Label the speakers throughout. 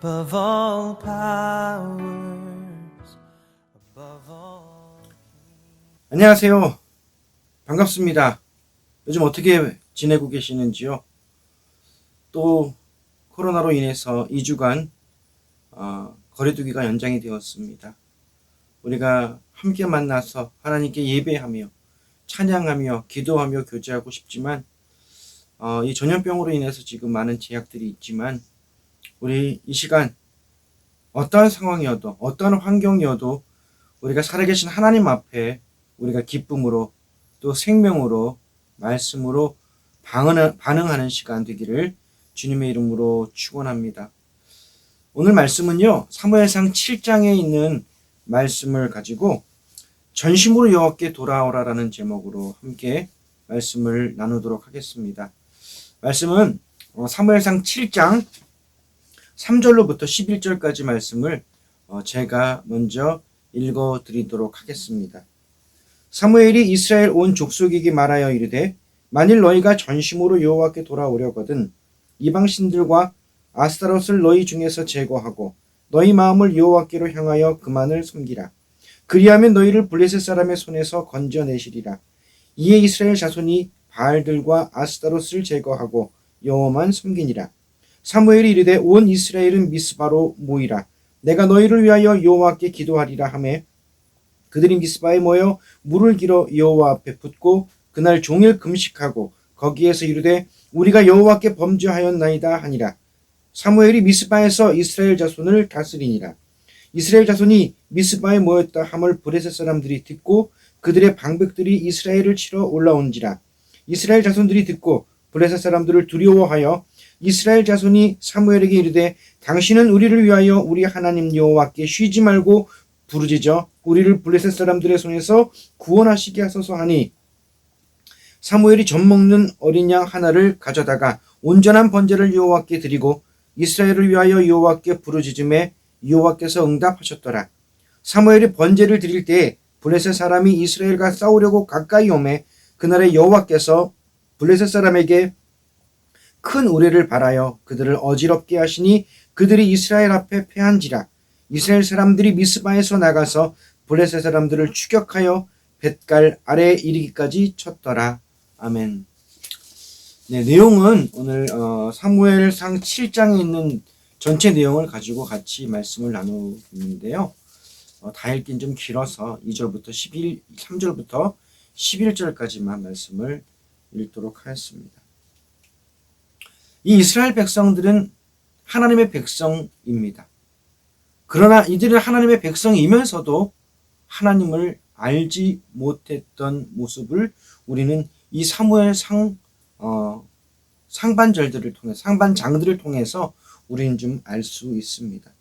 Speaker 1: above all powers, above all.
Speaker 2: 안녕하세요. 반갑습니다. 요즘 어떻게 지내고 계시는지요? 또 코로나로 인해서 2주간 거리두기가 연장이 되었습니다. 우리가 함께 만나서 하나님께 예배하며 찬양하며 기도하며 교제하고 싶지만 이 전염병으로 인해서 지금 많은 제약들이 있지만 우리 이 시간 어떠한 상황이어도 어떠한 환경이어도 우리가 살아계신 하나님 앞에 우리가 기쁨으로 또 생명으로 말씀으로 반응하는 시간 되기를 주님의 이름으로 축원합니다. 오늘 말씀은요, 사무엘상 7장에 있는 말씀을 가지고 전심으로 여호와께 돌아오라라는 제목으로 함께 말씀을 나누도록 하겠습니다. 말씀은 사무엘상 7장 3절로부터 11절까지 말씀을 제가 먼저 읽어드리도록 하겠습니다. 사무엘이 이스라엘 온 족속에게 말하여 이르되 만일 너희가 전심으로 여호와께 돌아오려거든 이방신들과 아스타롯을 너희 중에서 제거하고 너희 마음을 여호와께로 향하여 그만을 섬기라. 그리하면 너희를 블레셋 사람의 손에서 건져내시리라. 이에 이스라엘 자손이 바알들과 아스타롯을 제거하고 여호와만 섬기니라. 사무엘이 이르되 온 이스라엘은 미스바로 모이라. 내가 너희를 위하여 여호와께 기도하리라 하매 그들이 미스바에 모여 물을 길어 여호와 앞에 붓고 그날 종일 금식하고 거기에서 이르되 우리가 여호와께 범죄하였나이다 하니라. 사무엘이 미스바에서 이스라엘 자손을 다스리니라. 이스라엘 자손이 미스바에 모였다 함을 브레셋 사람들이 듣고 그들의 방백들이 이스라엘을 치러 올라온지라. 이스라엘 자손들이 듣고 블레셋 사람들을 두려워하여 이스라엘 자손이 사무엘에게 이르되 당신은 우리를 위하여 우리 하나님 여호와께 쉬지 말고 부르짖어 우리를 블레셋 사람들의 손에서 구원하시게 하소서 하니 사무엘이 젖 먹는 어린 양 하나를 가져다가 온전한 번제를 여호와께 드리고 이스라엘을 위하여 여호와께 부르짖음에 여호와께서 응답하셨더라. 사무엘이 번제를 드릴 때에 블레셋 사람이 이스라엘과 싸우려고 가까이 오매 그날에 여호와께서 블레셋 사람에게 큰 우레를 발하여 그들을 어지럽게 하시니 그들이 이스라엘 앞에 패한지라. 이스라엘 사람들이 미스바에서 나가서 블레셋 사람들을 추격하여 뱃갈 아래에 이르기까지 쳤더라. 아멘. 네, 내용은 오늘 사무엘상 7장에 있는 전체 내용을 가지고 같이 말씀을 나누는데요. 다 읽긴 좀 길어서 3절부터 11절까지만 말씀을 읽도록 하겠습니다. 이 이스라엘 백성들은 하나님의 백성입니다. 그러나 이들은 하나님의 백성이면서도 하나님을 알지 못했던 모습을 우리는 이 사무엘 상반장들을 통해서 우리는 좀 알 수 있습니다.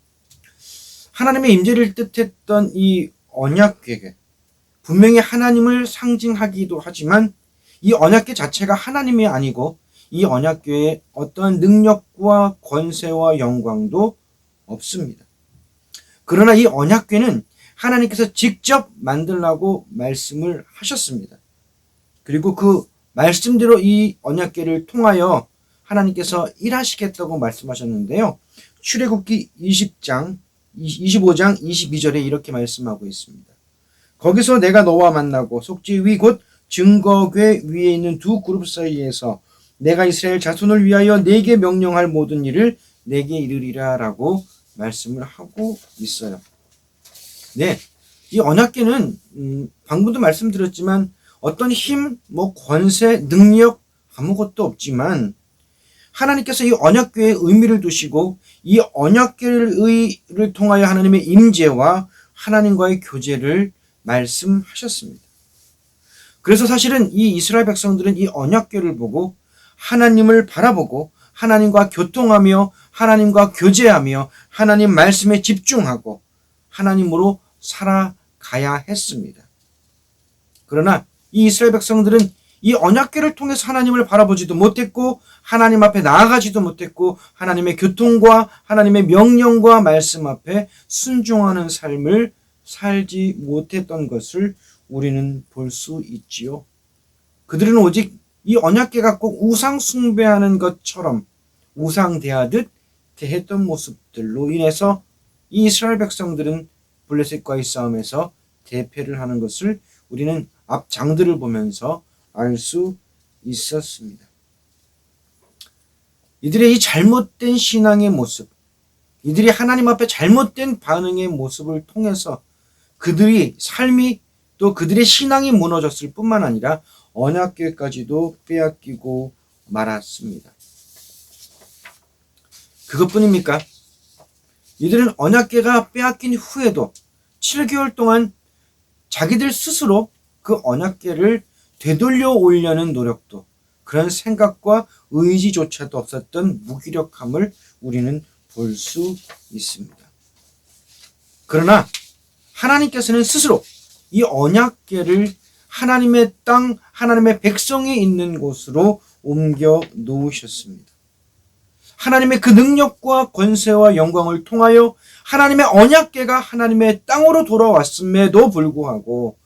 Speaker 2: 하나님의 임재를 뜻했던 이 언약궤, 분명히 하나님을 상징하기도 하지만 이 언약궤 자체가 하나님이 아니고 이 언약궤에 어떤 능력과 권세와 영광도 없습니다. 그러나 이 언약궤는 하나님께서 직접 만들라고 말씀을 하셨습니다. 그리고 그 말씀대로 이 언약궤를 통하여 하나님께서 일하시겠다고 말씀하셨는데요. 출애굽기 25장 22절에 이렇게 말씀하고 있습니다. 거기서 내가 너와 만나고 속죄 위 곧 증거궤 위에 있는 두 그룹 사이에서 내가 이스라엘 자손을 위하여 내게 명령할 모든 일을 내게 이르리라 라고 말씀을 하고 있어요. 네, 이 언약궤는 방금도 말씀드렸지만 어떤 힘, 권세, 능력 아무것도 없지만 하나님께서 이 언약궤의 의미를 두시고 이 언약궤를 통하여 하나님의 임재와 하나님과의 교제를 말씀하셨습니다. 그래서 사실은 이 이스라엘 백성들은 이 언약궤를 보고 하나님을 바라보고 하나님과 교통하며 하나님과 교제하며 하나님 말씀에 집중하고 하나님으로 살아가야 했습니다. 그러나 이 이스라엘 백성들은 이 언약궤를 통해서 하나님을 바라보지도 못했고 하나님 앞에 나아가지도 못했고 하나님의 교통과 하나님의 명령과 말씀 앞에 순종하는 삶을 살지 못했던 것을 우리는 볼 수 있지요. 그들은 오직 이 언약궤가 꼭 우상 숭배하는 것처럼 우상 대하듯 대했던 모습들로 인해서 이 이스라엘 백성들은 블레셋과의 싸움에서 대패를 하는 것을 우리는 앞 장들을 보면서 알 수 있었습니다. 이들의 이 잘못된 신앙의 모습, 이들이 하나님 앞에 잘못된 반응의 모습을 통해서 그들이 삶이 또 그들의 신앙이 무너졌을 뿐만 아니라 언약궤까지도 빼앗기고 말았습니다. 그것뿐입니까? 이들은 언약궤가 빼앗긴 후에도 7개월 동안 자기들 스스로 그 언약궤를 되돌려 오려는 노력도, 그런 생각과 의지조차도 없었던 무기력함을 우리는 볼 수 있습니다. 그러나 하나님께서는 스스로 이 언약궤를 하나님의 땅, 하나님의 백성이 있는 곳으로 옮겨 놓으셨습니다. 하나님의 그 능력과 권세와 영광을 통하여 하나님의 언약궤가 하나님의 땅으로 돌아왔음에도 불구하고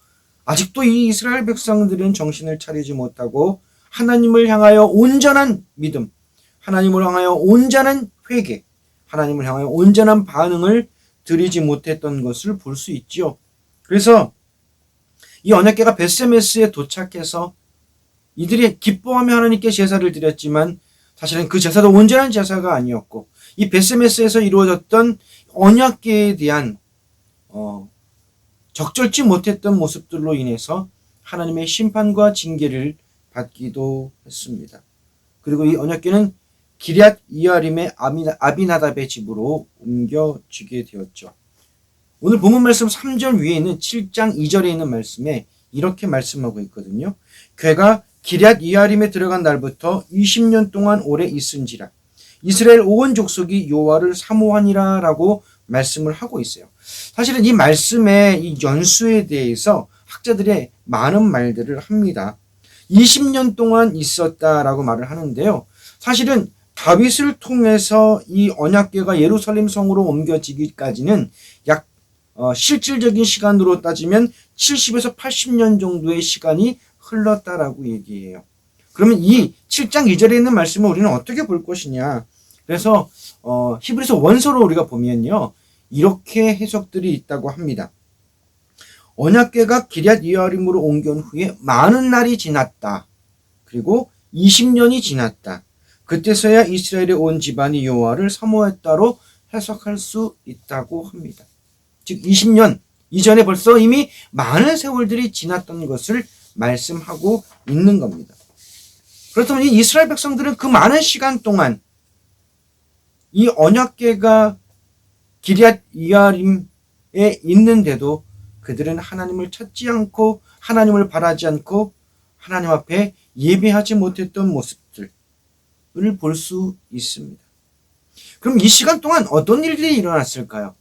Speaker 2: 아직도 이 이스라엘 백성들은 정신을 차리지 못하고 하나님을 향하여 온전한 믿음, 하나님을 향하여 온전한 회개, 하나님을 향하여 온전한 반응을 드리지 못했던 것을 볼 수 있지요. 그래서 이 언약궤가 벳세메스에 도착해서 이들이 기뻐하며 하나님께 제사를 드렸지만 사실은 그 제사도 온전한 제사가 아니었고, 이 벳세메스에서 이루어졌던 언약궤에 대한 적절치 못했던 모습들로 인해서 하나님의 심판과 징계를 받기도 했습니다. 그리고 이 언약궤는 기럇 이아림의 아비나답의 집으로 옮겨지게 되었죠. 오늘 본문 말씀 3절 위에 있는 7장 2절에 있는 말씀에 이렇게 말씀하고 있거든요. 궤가 기럇 이아림에 들어간 날부터 20년 동안 오래 있은지라 이스라엘 온 족속이 여호와를 사모하니라 라고 말씀을 하고 있어요. 사실은 이 말씀의 이 연수에 대해서 학자들의 많은 말들을 합니다. 20년 동안 있었다라고 말을 하는데요. 사실은 다윗을 통해서 이 언약궤가 예루살렘 성으로 옮겨지기까지는 약 실질적인 시간으로 따지면 70에서 80년 정도의 시간이 흘렀다라고 얘기해요. 그러면 이 7장 2절에 있는 말씀을 우리는 어떻게 볼 것이냐. 그래서 히브리서 원서로 우리가 보면요, 이렇게 해석들이 있다고 합니다. 언약궤가 기럇 이아림으로 옮겨온 후에 많은 날이 지났다. 그리고 20년이 지났다. 그때서야 이스라엘의 온 집안이 여호와를 사모했다로 해석할 수 있다고 합니다. 즉 20년 이전에 벌써 이미 많은 세월들이 지났던 것을 말씀하고 있는 겁니다. 그렇다면 이 이스라엘 백성들은 그 많은 시간 동안 이 언약궤가 기럇 이아림에 있는데도 그들은 하나님을 찾지 않고 하나님을 바라지 않고 하나님 앞에 예배하지 못했던 모습들을 볼 수 있습니다. 그럼 이 시간 동안 어떤 일들이 일어났을까요?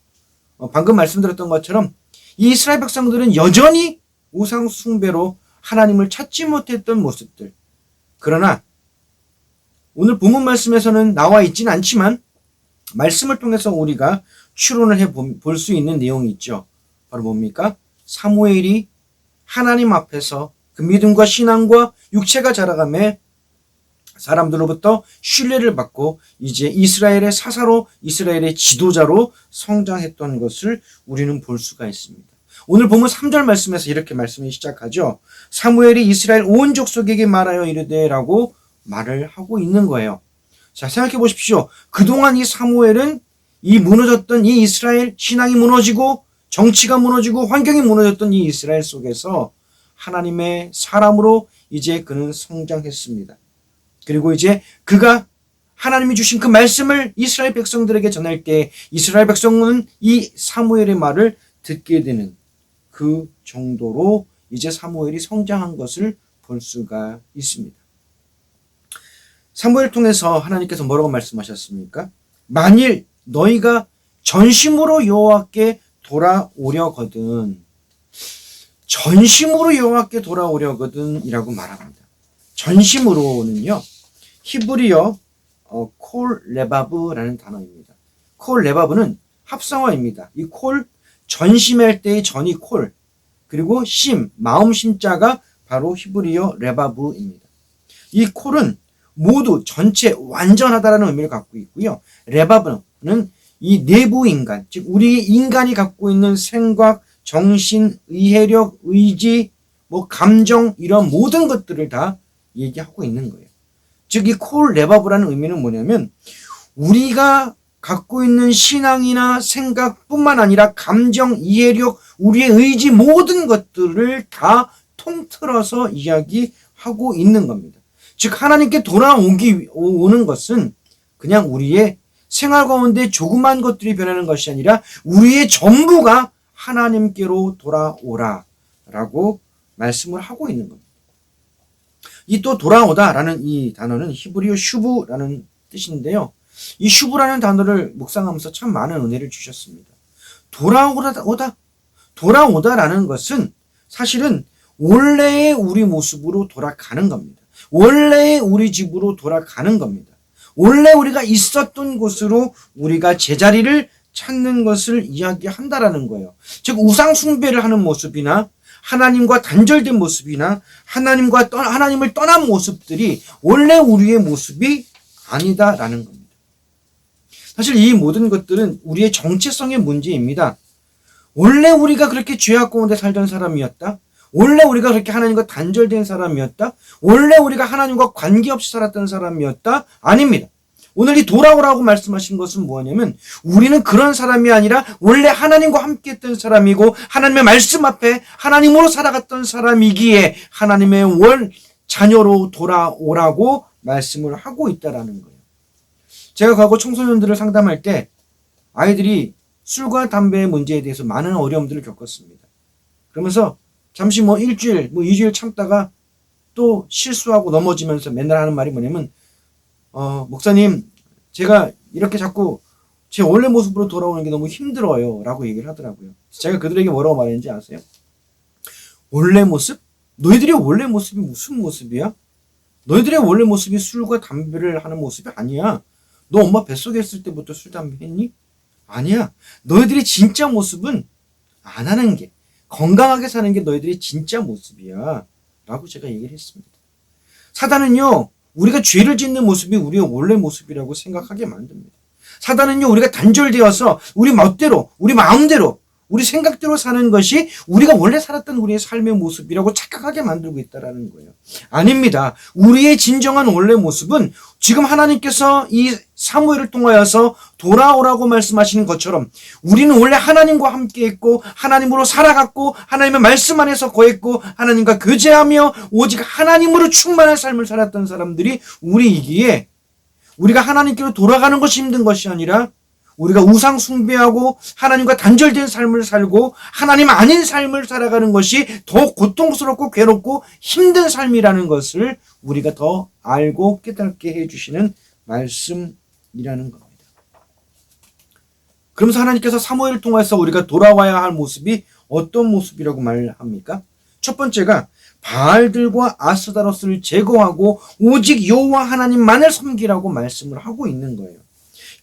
Speaker 2: 방금 말씀드렸던 것처럼 이 이스라엘 백성들은 여전히 우상 숭배로 하나님을 찾지 못했던 모습들. 그러나 오늘 본문 말씀에서는 나와 있지는 않지만 말씀을 통해서 우리가 추론을 해볼 수 있는 내용이 있죠. 바로 뭡니까? 사무엘이 하나님 앞에서 그 믿음과 신앙과 육체가 자라감에 사람들로부터 신뢰를 받고 이제 이스라엘의 사사로, 이스라엘의 지도자로 성장했던 것을 우리는 볼 수가 있습니다. 오늘 보면 3절 말씀에서 이렇게 말씀이 시작하죠. 사무엘이 이스라엘 온 족속에게 말하여 이르되 라고 말을 하고 있는 거예요. 자, 생각해 보십시오. 그동안 이 사무엘은 이 무너졌던 이 이스라엘, 신앙이 무너지고 정치가 무너지고 환경이 무너졌던 이 이스라엘 속에서 하나님의 사람으로 이제 그는 성장했습니다. 그리고 이제 그가 하나님이 주신 그 말씀을 이스라엘 백성들에게 전할 때 이스라엘 백성은 이 사무엘의 말을 듣게 되는 그 정도로 이제 사무엘이 성장한 것을 볼 수가 있습니다. 사무엘 통해서 하나님께서 뭐라고 말씀하셨습니까? 만일 너희가 전심으로 여호와께 돌아오려거든, 전심으로 여호와께 돌아오려거든 이라고 말합니다. 전심으로는요, 히브리어 콜 레바브라는 단어입니다. 콜 레바브는 합성어입니다. 이 콜, 전심할 때의 전이 콜, 그리고 심, 마음 심자가 바로 히브리어 레바브입니다. 이 콜은 모두 전체 완전하다라는 의미를 갖고 있고요. 레바브는 이 내부 인간, 즉 우리 인간이 갖고 있는 생각, 정신, 의해력, 의지, 감정 이런 모든 것들을 다 얘기하고 있는 거예요. 즉 이 콜 레바브라는 의미는 뭐냐면 우리가 갖고 있는 신앙이나 생각뿐만 아니라 감정, 이해력, 우리의 의지 모든 것들을 다 통틀어서 이야기하고 있는 겁니다. 즉 하나님께 오는 것은 그냥 우리의 생활 가운데 조그만 것들이 변하는 것이 아니라 우리의 전부가 하나님께로 돌아오라라고 말씀을 하고 있는 겁니다. 이 또 돌아오다라는 이 단어는 히브리어 슈브라는 뜻인데요. 이 슈브라는 단어를 묵상하면서 참 많은 은혜를 주셨습니다. 돌아오다라는 것은 사실은 원래의 우리 모습으로 돌아가는 겁니다. 원래의 우리 집으로 돌아가는 겁니다. 원래 우리가 있었던 곳으로 우리가 제자리를 찾는 것을 이야기한다라는 거예요. 즉 우상 숭배를 하는 모습이나 하나님과 단절된 모습이나 하나님을 떠난 모습들이 원래 우리의 모습이 아니다라는 겁니다. 사실 이 모든 것들은 우리의 정체성의 문제입니다. 원래 우리가 그렇게 죄악 가운데 살던 사람이었다. 원래 우리가 그렇게 하나님과 단절된 사람이었다. 원래 우리가 하나님과 관계없이 살았던 사람이었다. 아닙니다. 오늘 이 돌아오라고 말씀하신 것은 뭐냐면 우리는 그런 사람이 아니라 원래 하나님과 함께 했던 사람이고 하나님의 말씀 앞에 하나님으로 살아갔던 사람이기에 하나님의 자녀로 돌아오라고 말씀을 하고 있다라는 거예요. 제가 과거 청소년들을 상담할 때 아이들이 술과 담배의 문제에 대해서 많은 어려움들을 겪었습니다. 그러면서 잠시 일주일, 2주일 참다가 또 실수하고 넘어지면서 맨날 하는 말이 뭐냐면 목사님, 제가 이렇게 자꾸 제 원래 모습으로 돌아오는 게 너무 힘들어요 라고 얘기를 하더라고요. 제가 그들에게 뭐라고 말했는지 아세요? 원래 모습? 너희들의 원래 모습이 무슨 모습이야? 너희들의 원래 모습이 술과 담배를 하는 모습이 아니야. 너 엄마 뱃속에 있을 때부터 술, 담배 했니? 아니야. 너희들의 진짜 모습은 안 하는 게, 건강하게 사는 게 너희들의 진짜 모습이야 라고 제가 얘기를 했습니다. 사단은요, 우리가 죄를 짓는 모습이 우리의 원래 모습이라고 생각하게 만듭니다. 사단은요, 우리가 단절되어서 우리 멋대로, 우리 마음대로, 우리 생각대로 사는 것이 우리가 원래 살았던 우리의 삶의 모습이라고 착각하게 만들고 있다는 거예요. 아닙니다. 우리의 진정한 원래 모습은 지금 하나님께서 이 사무엘을 통하여서 돌아오라고 말씀하시는 것처럼 우리는 원래 하나님과 함께 했고 하나님으로 살아갔고 하나님의 말씀 안에서 거했고 하나님과 교제하며 오직 하나님으로 충만한 삶을 살았던 사람들이 우리이기에 우리가 하나님께로 돌아가는 것이 힘든 것이 아니라 우리가 우상 숭배하고 하나님과 단절된 삶을 살고 하나님 아닌 삶을 살아가는 것이 더 고통스럽고 괴롭고 힘든 삶이라는 것을 우리가 더 알고 깨닫게 해주시는 말씀이라는 겁니다. 그러면서 하나님께서 사무엘을 통해서 우리가 돌아와야 할 모습이 어떤 모습이라고 말합니까? 첫 번째가 바알들과 아스다로스를 제거하고 오직 여호와 하나님만을 섬기라고 말씀을 하고 있는 거예요.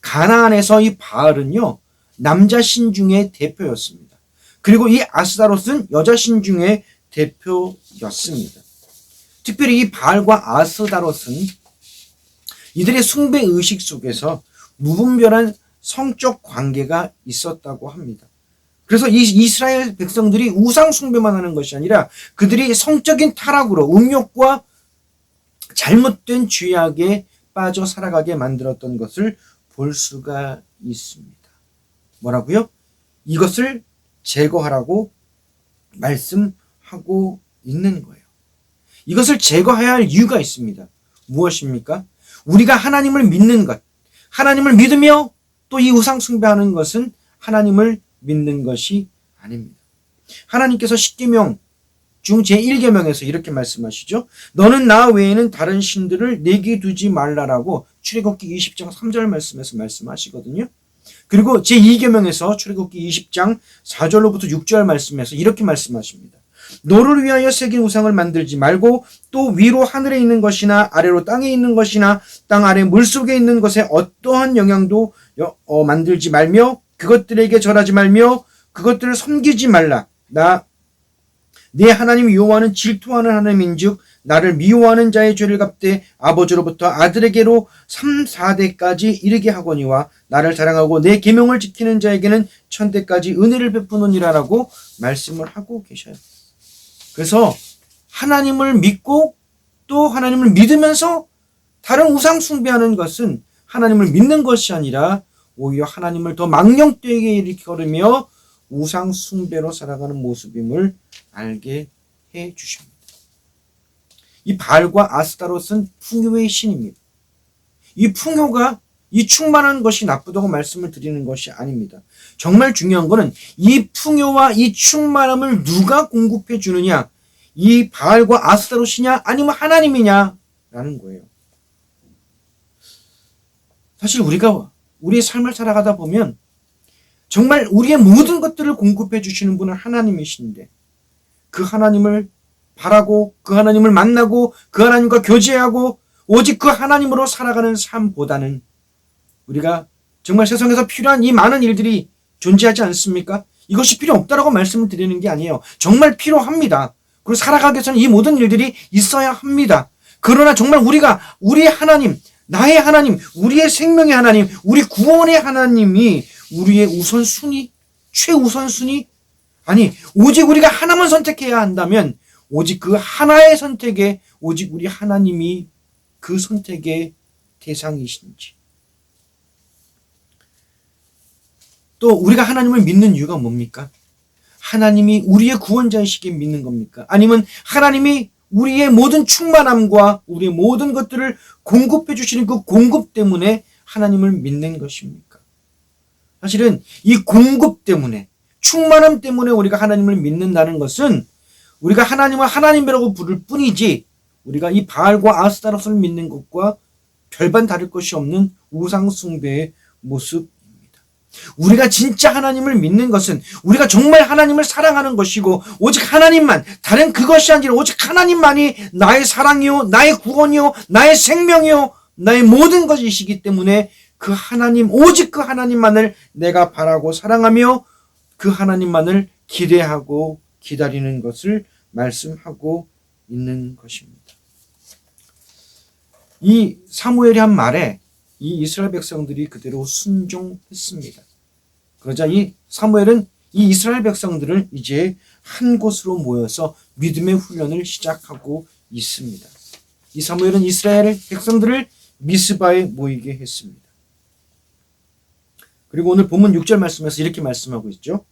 Speaker 2: 가나안에서 이 바알은요, 남자 신 중의 대표였습니다. 그리고 이 아스다롯은 여자 신 중의 대표였습니다. 특별히 이 바알과 아스다롯은 이들의 숭배 의식 속에서 무분별한 성적 관계가 있었다고 합니다. 그래서 이 이스라엘 백성들이 우상 숭배만 하는 것이 아니라 그들이 성적인 타락으로 음욕과 잘못된 죄악에 빠져 살아가게 만들었던 것을 볼 수가 있습니다. 뭐라고요? 이것을 제거하라고 말씀하고 있는 거예요. 이것을 제거해야 할 이유가 있습니다. 무엇입니까? 우리가 하나님을 믿는 것, 하나님을 믿으며 또 이 우상 숭배하는 것은 하나님을 믿는 것이 아닙니다. 하나님께서 십계명 중 제1계명에서 이렇게 말씀하시죠. 너는 나 외에는 다른 신들을 내게 두지 말라라고 출애굽기 20장 3절 말씀에서 말씀하시거든요. 그리고 제2계명에서 출애굽기 20장 4절로부터 6절 말씀에서 이렇게 말씀하십니다. 너를 위하여 새긴 우상을 만들지 말고 또 위로 하늘에 있는 것이나 아래로 땅에 있는 것이나 땅 아래 물속에 있는 것에 어떠한 영향도 만들지 말며 그것들에게 절하지 말며 그것들을 섬기지 말라. 내 하나님 여호와는 질투하는 하나님인즉 나를 미워하는 자의 죄를 갚되 아버지로부터 아들에게로 3, 4대까지 이르게 하거니와 나를 사랑하고 내 계명을 지키는 자에게는 천대까지 은혜를 베푸느니라라고 말씀을 하고 계셔요. 그래서 하나님을 믿고 또 하나님을 믿으면서 다른 우상 숭배하는 것은 하나님을 믿는 것이 아니라 오히려 하나님을 더 망령되게 일으키며 우상 숭배로 살아가는 모습임을 알게 해 주십니다. 이 바알과 아스타롯은 풍요의 신입니다. 이 풍요가 이 충만한 것이 나쁘다고 말씀을 드리는 것이 아닙니다. 정말 중요한 것은 이 풍요와 이 충만함을 누가 공급해 주느냐, 이 바알과 아스타롯이냐 아니면 하나님이냐라는 거예요. 사실 우리가 우리의 삶을 살아가다 보면 정말 우리의 모든 것들을 공급해 주시는 분은 하나님이신데 그 하나님을 바라고 그 하나님을 만나고 그 하나님과 교제하고 오직 그 하나님으로 살아가는 삶보다는 우리가 정말 세상에서 필요한 이 많은 일들이 존재하지 않습니까? 이것이 필요 없다라고 말씀을 드리는 게 아니에요. 정말 필요합니다. 그리고 살아가기 위해서는 이 모든 일들이 있어야 합니다. 그러나 정말 우리가 우리의 하나님, 나의 하나님, 우리의 생명의 하나님, 우리 구원의 하나님이 우리의 우선순위, 최우선순위? 아니, 오직 우리가 하나만 선택해야 한다면 오직 그 하나의 선택에 오직 우리 하나님이 그 선택의 대상이신지. 또 우리가 하나님을 믿는 이유가 뭡니까? 하나님이 우리의 구원자이시기에 믿는 겁니까? 아니면 하나님이 우리의 모든 충만함과 우리의 모든 것들을 공급해 주시는 그 공급 때문에 하나님을 믿는 것입니까? 사실은 이 공급 때문에, 충만함 때문에 우리가 하나님을 믿는다는 것은 우리가 하나님을 하나님이라고 부를 뿐이지 우리가 이 바알과 아스타롯을 믿는 것과 별반 다를 것이 없는 우상 숭배의 모습입니다. 우리가 진짜 하나님을 믿는 것은 우리가 정말 하나님을 사랑하는 것이고 오직 하나님만, 다른 그것이 아니라 오직 하나님만이 나의 사랑이요, 나의 구원이요, 나의 생명이요, 나의 모든 것이시기 때문에 그 하나님, 오직 그 하나님만을 내가 바라고 사랑하며 그 하나님만을 기대하고 기다리는 것을 말씀하고 있는 것입니다. 이 사무엘이 한 말에 이 이스라엘 백성들이 그대로 순종했습니다. 그러자 이 사무엘은 이 이스라엘 백성들을 이제 한 곳으로 모여서 믿음의 훈련을 시작하고 있습니다. 이 사무엘은 이스라엘 백성들을 미스바에 모이게 했습니다. 그리고 오늘 본문 6절 말씀에서 이렇게 말씀하고 있죠.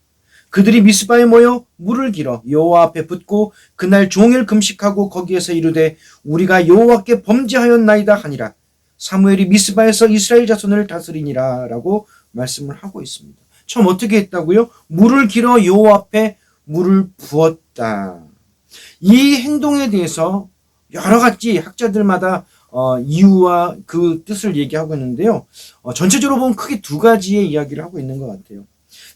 Speaker 2: 그들이 미스바에 모여 물을 길어 여호와 앞에 붓고 그날 종일 금식하고 거기에서 이르되 우리가 여호와께 범죄하였나이다 하니라. 사무엘이 미스바에서 이스라엘 자손을 다스리니라 라고 말씀을 하고 있습니다. 처음 어떻게 했다고요? 물을 길어 여호와 앞에 물을 부었다. 이 행동에 대해서 여러 가지 학자들마다 이유와 그 뜻을 얘기하고 있는데요. 전체적으로 보면 크게 두 가지의 이야기를 하고 있는 것 같아요.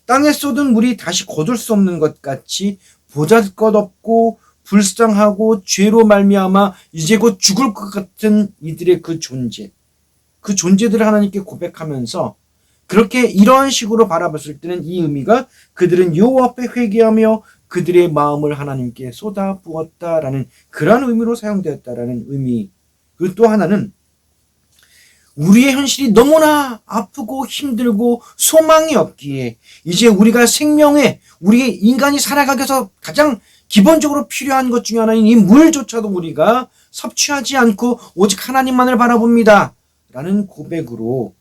Speaker 2: 땅에 쏟은 물이 다시 거둘 수 없는 것 같이 보잘것없고 불쌍하고 죄로 말미암아 이제 곧 죽을 것 같은 이들의 그 존재, 그 존재들을 하나님께 고백하면서 그렇게 이런 식으로 바라봤을 때는 이 의미가 그들은 여호와 앞에 회개하며 그들의 마음을 하나님께 쏟아 부었다라는 그런 의미로 사용되었다라는 의미. 그리고 또 하나는 우리의 현실이 너무나 아프고 힘들고 소망이 없기에 이제 우리가 생명에 우리 인간이 살아가기 위해서 가장 기본적으로 필요한 것 중에 하나인 이 물조차도 우리가 섭취하지 않고 오직 하나님만을 바라봅니다 라는 고백으로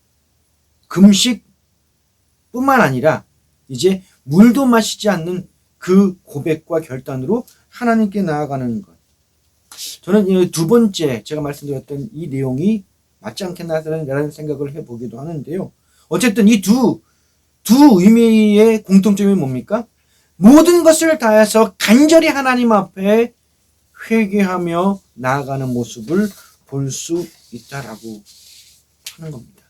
Speaker 2: 금식뿐만 아니라 이제 물도 마시지 않는 그 고백과 결단으로 하나님께 나아가는 것. 저는 두 번째 제가 말씀드렸던 이 내용이 맞지 않겠나라는 생각을 해보기도 하는데요. 어쨌든 이 두 의미의 공통점이 뭡니까? 모든 것을 다해서 간절히 하나님 앞에 회개하며 나아가는 모습을 볼 수 있다라고 하는 겁니다.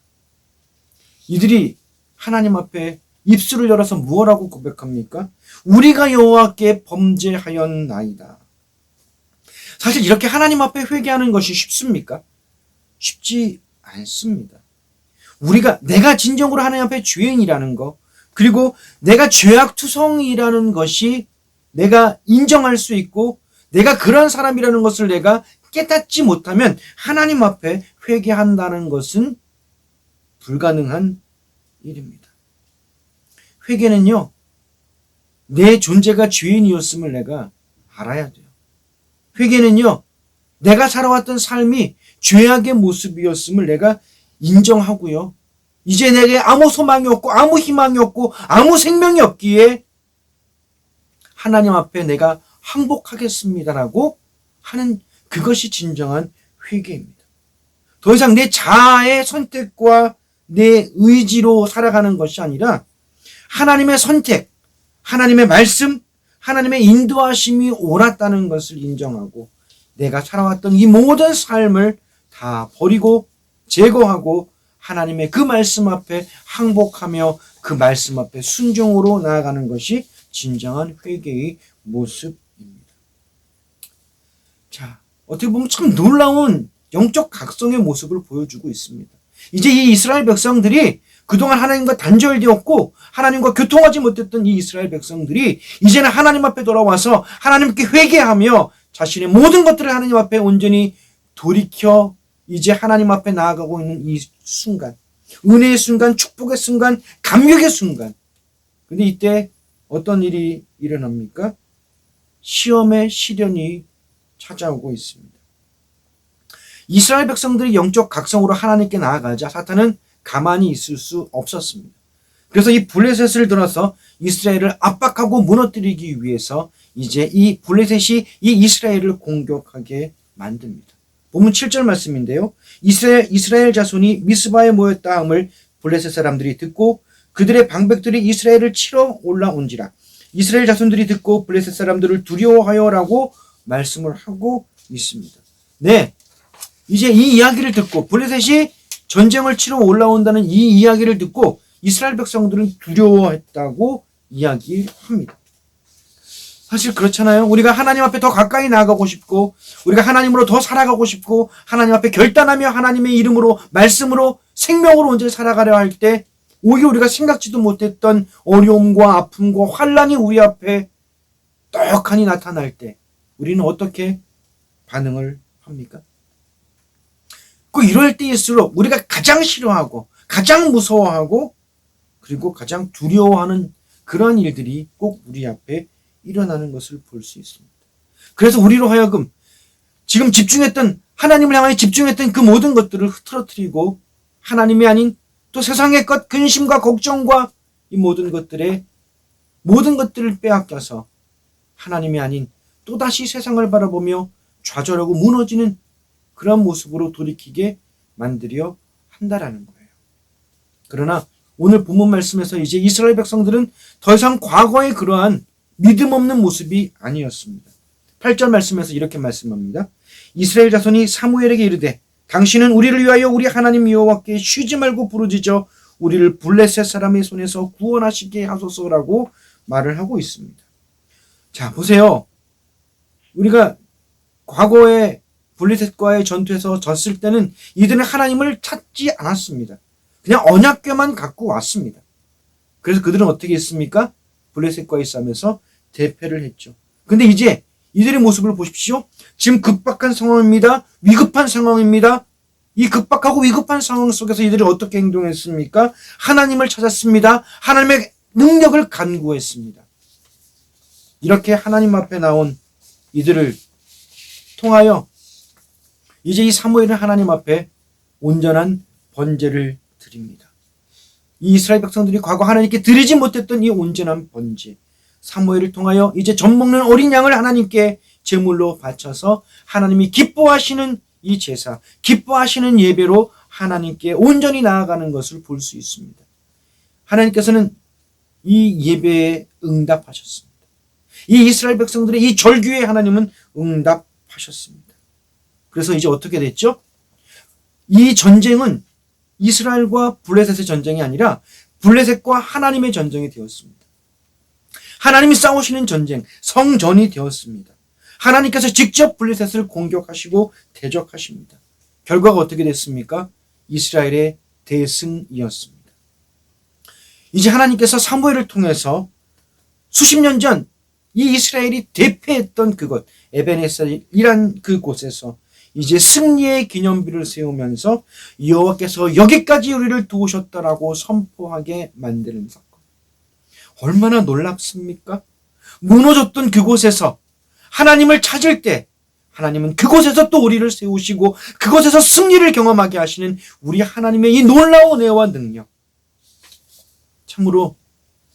Speaker 2: 이들이 하나님 앞에 입술을 열어서 무엇라고 고백합니까? 우리가 여호와께 범죄하였나이다. 사실 이렇게 하나님 앞에 회개하는 것이 쉽습니까? 쉽지 않습니다. 내가 진정으로 하나님 앞에 죄인이라는 거, 그리고 내가 죄악투성이라는 것이 내가 인정할 수 있고 내가 그런 사람이라는 것을 내가 깨닫지 못하면 하나님 앞에 회개한다는 것은 불가능한 일입니다. 회개는요, 내 존재가 죄인이었음을 내가 알아야 돼요. 회개는요, 내가 살아왔던 삶이 죄악의 모습이었음을 내가 인정하고요. 이제 내게 아무 소망이 없고 아무 희망이 없고 아무 생명이 없기에 하나님 앞에 내가 항복하겠습니다라고 하는 그것이 진정한 회개입니다. 더 이상 내 자아의 선택과 내 의지로 살아가는 것이 아니라 하나님의 선택, 하나님의 말씀, 하나님의 인도하심이 옳았다는 것을 인정하고 내가 살아왔던 이 모든 삶을 다 버리고 제거하고 하나님의 그 말씀 앞에 항복하며 그 말씀 앞에 순종으로 나아가는 것이 진정한 회개의 모습입니다. 자, 어떻게 보면 참 놀라운 영적 각성의 모습을 보여주고 있습니다. 이제 이 이스라엘 백성들이 그동안 하나님과 단절되었고 하나님과 교통하지 못했던 이 이스라엘 백성들이 이제는 하나님 앞에 돌아와서 하나님께 회개하며 자신의 모든 것들을 하나님 앞에 온전히 돌이켜 이제 하나님 앞에 나아가고 있는 이 순간, 은혜의 순간, 축복의 순간, 감격의 순간. 근데 이때 어떤 일이 일어납니까? 시험의 시련이 찾아오고 있습니다. 이스라엘 백성들이 영적 각성으로 하나님께 나아가자 사탄은 가만히 있을 수 없었습니다. 그래서 이 블레셋을 들어서 이스라엘을 압박하고 무너뜨리기 위해서 이제 이 블레셋이 이 이스라엘을 공격하게 만듭니다. 본문 7절 말씀인데요. 이스라엘 자손이 미스바에 모였다 함을 블레셋 사람들이 듣고 그들의 방백들이 이스라엘을 치러 올라온지라. 이스라엘 자손들이 듣고 블레셋 사람들을 두려워하여라고 말씀을 하고 있습니다. 네, 이제 이 이야기를 듣고 블레셋이 전쟁을 치러 올라온다는 이 이야기를 듣고 이스라엘 백성들은 두려워했다고 이야기합니다. 사실 그렇잖아요. 우리가 하나님 앞에 더 가까이 나아가고 싶고 우리가 하나님으로 더 살아가고 싶고 하나님 앞에 결단하며 하나님의 이름으로 말씀으로 생명으로 온전히 살아가려 할 때 오히려 우리가 생각지도 못했던 어려움과 아픔과 환난이 우리 앞에 떡하니 나타날 때 우리는 어떻게 반응을 합니까? 이럴 때일수록 우리가 가장 싫어하고 가장 무서워하고 그리고 가장 두려워하는 그런 일들이 꼭 우리 앞에 일어나는 것을 볼 수 있습니다. 그래서 우리로 하여금 지금 집중했던 하나님을 향하여 집중했던 그 모든 것들을 흐트러뜨리고 하나님이 아닌 또 세상의 것 근심과 걱정과 이 모든 것들을 빼앗겨서 하나님이 아닌 또다시 세상을 바라보며 좌절하고 무너지는 그런 모습으로 돌이키게 만들려 한다라는 거예요. 그러나 오늘 본문 말씀에서 이제 이스라엘 백성들은 더 이상 과거의 그러한 믿음 없는 모습이 아니었습니다. 8절 말씀에서 이렇게 말씀합니다. 이스라엘 자손이 사무엘에게 이르되 당신은 우리를 위하여 우리 하나님 여호와께 쉬지 말고 부르짖어 우리를 블레셋 사람의 손에서 구원하시게 하소서라고 말을 하고 있습니다. 자, 보세요. 우리가 과거에 블레셋과의 전투에서 졌을 때는 이들은 하나님을 찾지 않았습니다. 그냥 언약궤만 갖고 왔습니다. 그래서 그들은 어떻게 했습니까? 블레셋과의 싸움에서 대패를 했죠. 근데 이제 이들의 모습을 보십시오. 지금 급박한 상황입니다. 위급한 상황입니다. 이 급박하고 위급한 상황 속에서 이들이 어떻게 행동했습니까? 하나님을 찾았습니다. 하나님의 능력을 간구했습니다. 이렇게 하나님 앞에 나온 이들을 통하여 이제 이 사무엘은 하나님 앞에 온전한 번제를 드립니다. 이 이스라엘 백성들이 과거 하나님께 드리지 못했던 이 온전한 번제, 사무엘을 통하여 이제 젖 먹는 어린 양을 하나님께 제물로 바쳐서 하나님이 기뻐하시는 이 제사, 기뻐하시는 예배로 하나님께 온전히 나아가는 것을 볼 수 있습니다. 하나님께서는 이 예배에 응답하셨습니다. 이 이스라엘 백성들의 이 절규에 하나님은 응답하셨습니다. 그래서 이제 어떻게 됐죠? 이 전쟁은 이스라엘과 블레셋의 전쟁이 아니라 블레셋과 하나님의 전쟁이 되었습니다. 하나님이 싸우시는 전쟁, 성전이 되었습니다. 하나님께서 직접 블레셋을 공격하시고 대적하십니다. 결과가 어떻게 됐습니까? 이스라엘의 대승이었습니다. 이제 하나님께서 사무엘을 통해서 수십 년 전 이 이스라엘이 대패했던 그곳 에벤에셀이란 그곳에서 이제 승리의 기념비를 세우면서 여호와께서 여기까지 우리를 도우셨다라고 선포하게 만드는 사건. 얼마나 놀랍습니까? 무너졌던 그곳에서 하나님을 찾을 때 하나님은 그곳에서 또 우리를 세우시고 그곳에서 승리를 경험하게 하시는 우리 하나님의 이 놀라운 은혜와 능력. 참으로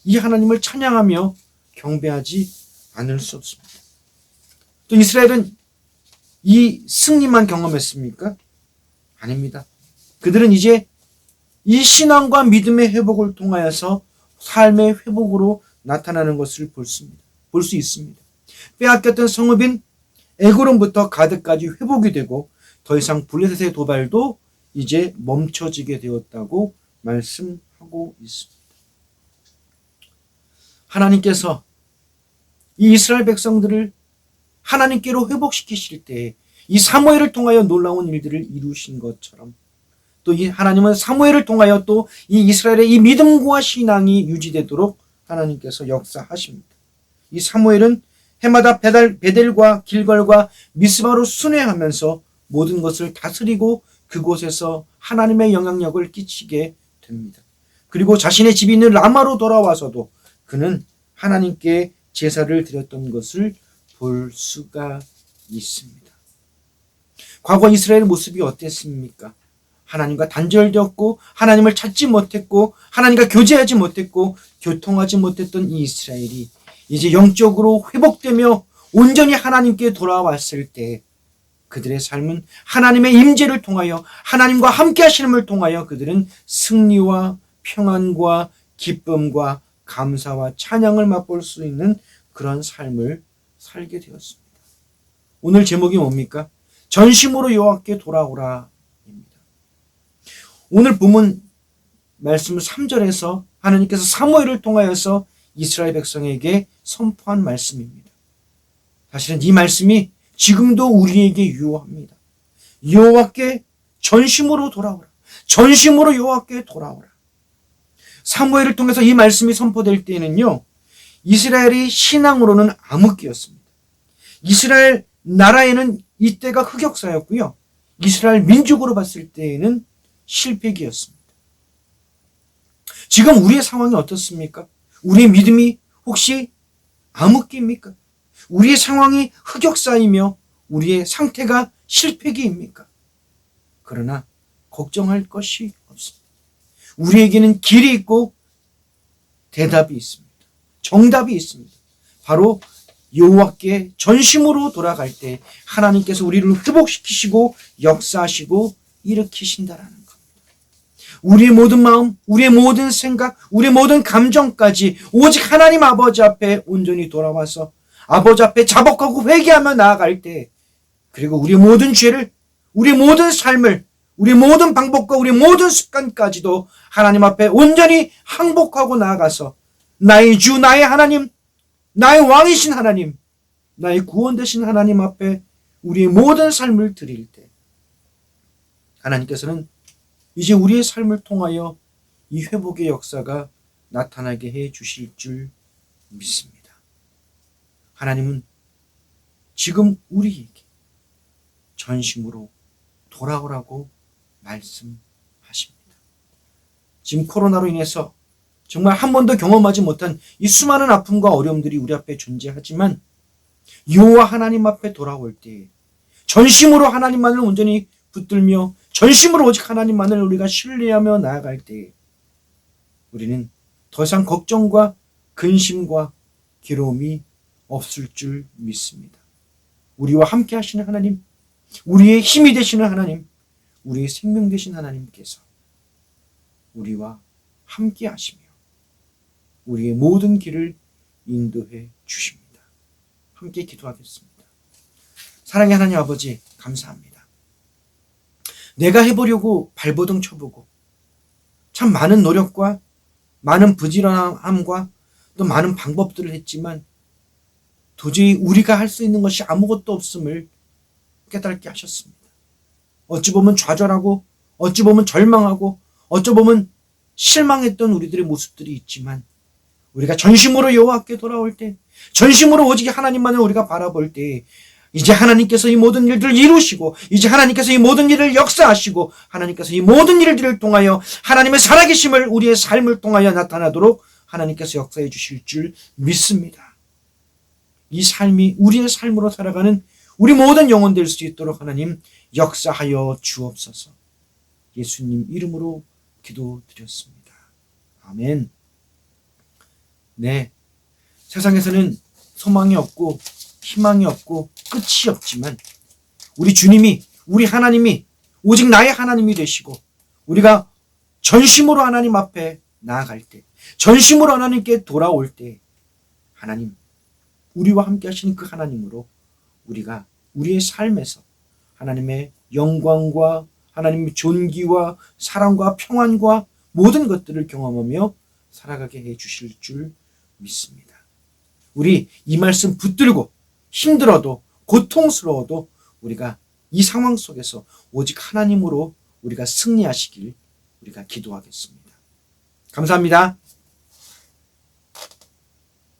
Speaker 2: 이 하나님을 찬양하며 경배하지 않을 수 없습니다. 또 이스라엘은 이 승리만 경험했습니까? 아닙니다. 그들은 이제 이 신앙과 믿음의 회복을 통하여서 삶의 회복으로 나타나는 것을 볼 수 있습니다. 빼앗겼던 성읍인 에그론부터 가드까지 회복이 되고 더 이상 블레셋의 도발도 이제 멈춰지게 되었다고 말씀하고 있습니다. 하나님께서 이 이스라엘 백성들을 하나님께로 회복시키실 때 이 사무엘을 통하여 놀라운 일들을 이루신 것처럼 또 이 하나님은 사무엘을 통하여 또 이 이스라엘의 이 믿음과 신앙이 유지되도록 하나님께서 역사하십니다. 이 사무엘은 해마다 베델과 길갈과 미스바로 순회하면서 모든 것을 다스리고 그곳에서 하나님의 영향력을 끼치게 됩니다. 그리고 자신의 집이 있는 라마로 돌아와서도 그는 하나님께 제사를 드렸던 것을 볼 수가 있습니다. 과거 이스라엘의 모습이 어땠습니까? 하나님과 단절되었고 하나님을 찾지 못했고 하나님과 교제하지 못했고 교통하지 못했던 이 이스라엘이 이제 영적으로 회복되며 온전히 하나님께 돌아왔을 때 그들의 삶은 하나님의 임재를 통하여 하나님과 함께 하시는을 통하여 그들은 승리와 평안과 기쁨과 감사와 찬양을 맛볼 수 있는 그런 삶을 살게 되었습니다. 오늘 제목이 뭡니까? 전심으로 여호와께 돌아오라 입니다. 오늘 본문 말씀 3절에서 하나님께서 사무엘을 통하여서 이스라엘 백성에게 선포한 말씀입니다. 사실은 이 말씀이 지금도 우리에게 유효합니다. 여호와께 전심으로 돌아오라. 전심으로 여호와께 돌아오라. 사무엘을 통해서 이 말씀이 선포될 때에는요, 이스라엘이 신앙으로는 암흑기였습니다. 이스라엘 나라에는 이때가 흑역사였고요. 이스라엘 민족으로 봤을 때에는 실패기였습니다. 지금 우리의 상황이 어떻습니까? 우리의 믿음이 혹시 암흑기입니까? 우리의 상황이 흑역사이며 우리의 상태가 실패기입니까? 그러나 걱정할 것이 없습니다. 우리에게는 길이 있고 대답이 있습니다. 정답이 있습니다. 바로 여호와께 전심으로 돌아갈 때 하나님께서 우리를 회복시키시고 역사하시고 일으키신다라는 겁니다. 우리의 모든 마음, 우리의 모든 생각, 우리의 모든 감정까지 오직 하나님 아버지 앞에 온전히 돌아와서 아버지 앞에 자복하고 회개하며 나아갈 때, 그리고 우리의 모든 죄를, 우리의 모든 삶을, 우리의 모든 방법과 우리의 모든 습관까지도 하나님 앞에 온전히 항복하고 나아가서 나의 주, 나의 하나님, 나의 왕이신 하나님, 나의 구원 되신 하나님 앞에 우리의 모든 삶을 드릴 때 하나님께서는 이제 우리의 삶을 통하여 이 회복의 역사가 나타나게 해 주실 줄 믿습니다. 하나님은 지금 우리에게 전심으로 돌아오라고 말씀하십니다. 지금 코로나로 인해서 정말 한 번도 경험하지 못한 이 수많은 아픔과 어려움들이 우리 앞에 존재하지만 여호와 하나님 앞에 돌아올 때 전심으로 하나님만을 온전히 붙들며 전심으로 오직 하나님만을 우리가 신뢰하며 나아갈 때 우리는 더 이상 걱정과 근심과 괴로움이 없을 줄 믿습니다. 우리와 함께 하시는 하나님, 우리의 힘이 되시는 하나님, 우리의 생명 되신 하나님께서 우리와 함께 하시며 우리의 모든 길을 인도해 주십니다. 함께 기도하겠습니다. 사랑의 하나님 아버지, 감사합니다. 내가 해보려고 발버둥 쳐보고 참 많은 노력과 많은 부지런함과 또 많은 방법들을 했지만 도저히 우리가 할 수 있는 것이 아무것도 없음을 깨닫게 하셨습니다. 어찌 보면 좌절하고 어찌 보면 절망하고 어찌 보면 실망했던 우리들의 모습들이 있지만 우리가 전심으로 여호와께 돌아올 때, 전심으로 오직 하나님만을 우리가 바라볼 때, 이제 하나님께서 이 모든 일들을 이루시고, 이제 하나님께서 이 모든 일을 역사하시고, 하나님께서 이 모든 일들을 통하여 하나님의 살아계심을 우리의 삶을 통하여 나타나도록 하나님께서 역사해 주실 줄 믿습니다. 이 삶이 우리의 삶으로 살아가는 우리 모든 영혼 될 수 있도록 하나님 역사하여 주옵소서. 예수님 이름으로 기도드렸습니다. 아멘. 네, 세상에서는 소망이 없고 희망이 없고 끝이 없지만 우리 주님이, 우리 하나님이 오직 나의 하나님이 되시고, 우리가 전심으로 하나님 앞에 나아갈 때, 전심으로 하나님께 돌아올 때, 하나님, 우리와 함께 하시는 그 하나님으로 우리가 우리의 삶에서 하나님의 영광과 하나님의 존귀와 사랑과 평안과 모든 것들을 경험하며 살아가게 해 주실 줄 믿습니다. 우리 이 말씀 붙들고 힘들어도 고통스러워도 우리가 이 상황 속에서 오직 하나님으로 우리가 승리하시길 우리가 기도하겠습니다. 감사합니다.